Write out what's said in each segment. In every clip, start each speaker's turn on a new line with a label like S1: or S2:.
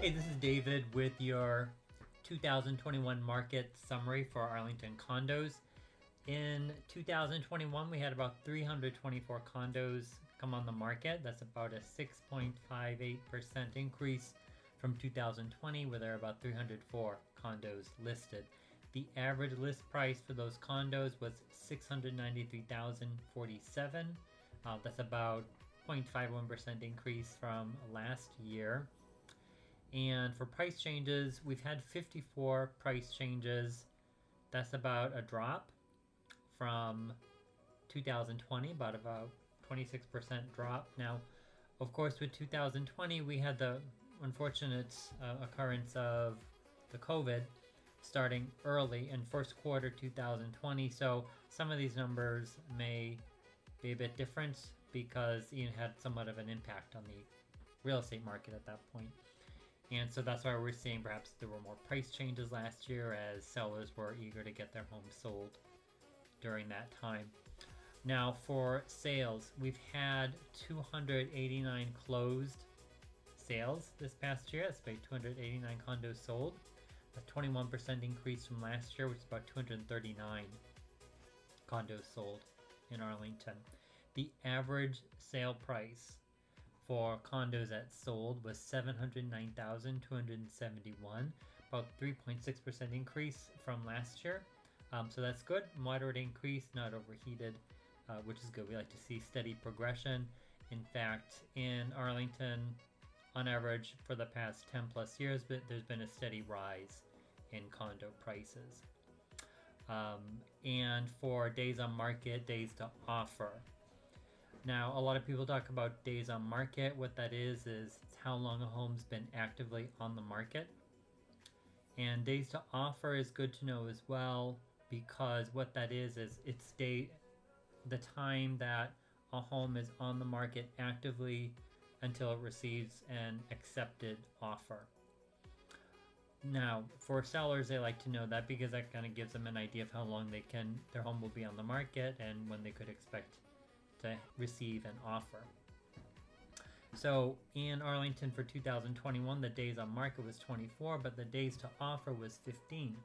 S1: Hey, this is David with your 2021 market summary for Arlington condos. In 2021, we had about 324 condos come on the market. That's about a 6.58% increase from 2020, where there are about 304 condos listed. The average list price for those condos was $693,047. That's about 0.51% increase from last year. And for price changes, we've had 54 price changes. That's about a drop from 2020, about 26% drop. Now, of course, with 2020, we had the unfortunate occurrence of the COVID starting early in first quarter 2020. So some of these numbers may be a bit different because it had somewhat of an impact on the real estate market at that point. And so that's why we're seeing perhaps there were more price changes last year as sellers were eager to get their homes sold during that time. Now for sales, we've had 289 closed sales this past year. That's about 289 condos sold. A 21% increase from last year, which is about 239 condos sold in Arlington. The average sale price for condos that sold was $709,271, about 3.6% increase from last year. So that's good. Moderate increase, not overheated, which is good. We like to see steady progression. In fact, in Arlington, on average for the past 10 plus years, but there's been a steady rise in condo prices. And for days on market, days to offer. Now, a lot of people talk about days on market. What that is how long a home's been actively on the market. And days to offer is good to know as well, because what that is it's the time that a home is on the market actively until it receives an accepted offer. Now, for sellers, they like to know that because that kind of gives them an idea of how long their home will be on the market and when they could expect to receive an offer. So in Arlington for 2021, the days on market was 24, but the days to offer was 15.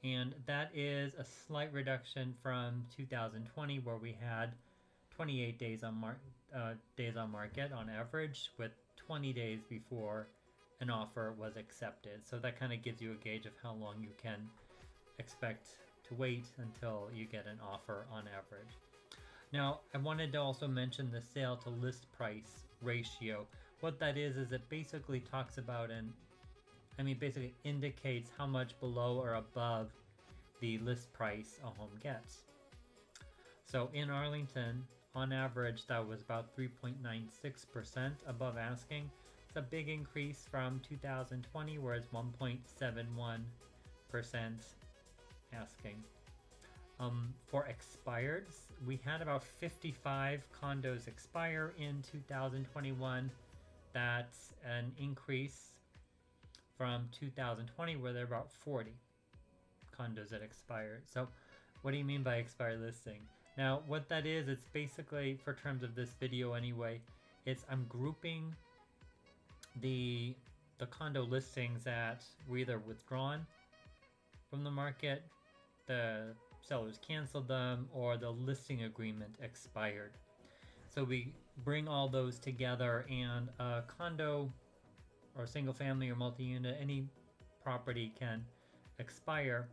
S1: And that is a slight reduction from 2020, where we had 28 days on market on average, with 20 days before an offer was accepted. So that kind of gives you a gauge of how long you can expect to wait until you get an offer on average. Now, I wanted to also mention the sale to list price ratio. What that is it basically talks about basically indicates how much below or above the list price a home gets. So in Arlington, on average, that was about 3.96% above asking. It's a big increase from 2020, where it's 1.71% asking. For expireds, we had about 55 condos expire in 2021. That's an increase from 2020, where there are about 40 condos that expired. So what do you mean by expired listing? Now, what that is, it's basically, for terms of this video anyway, I'm grouping the condo listings that were either withdrawn from the market, the sellers canceled them, or the listing agreement expired. So we bring all those together, and a condo or single family or multi-unit, any property can expire.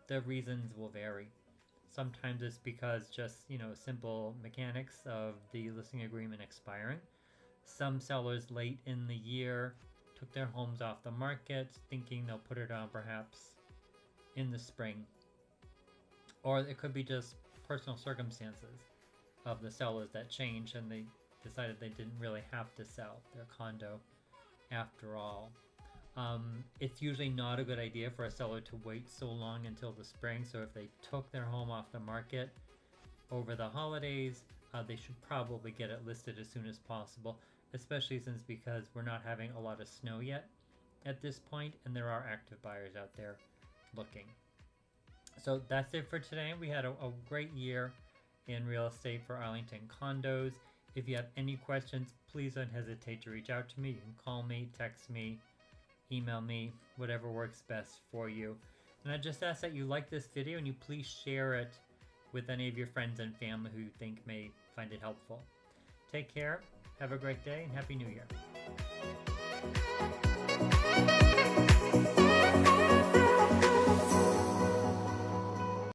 S1: The reasons will vary. Sometimes it's because just, simple mechanics of the listing agreement expiring. Some sellers late in the year took their homes off the market thinking they'll put it on perhaps in the spring. Or it could be just personal circumstances of the sellers that changed and they decided they didn't really have to sell their condo after all. It's usually not a good idea for a seller to wait so long until the spring. So if they took their home off the market over the holidays, they should probably get it listed as soon as possible, especially because we're not having a lot of snow yet at this point, and there are active buyers out there looking. So that's it for today. We had a great year in real estate for Arlington condos. If you have any questions, please don't hesitate to reach out to me. You can call me, text me, email me, whatever works best for you. And I just ask that you like this video and you please share it with any of your friends and family who you think may find it helpful. Take care, have a great day, and Happy New Year.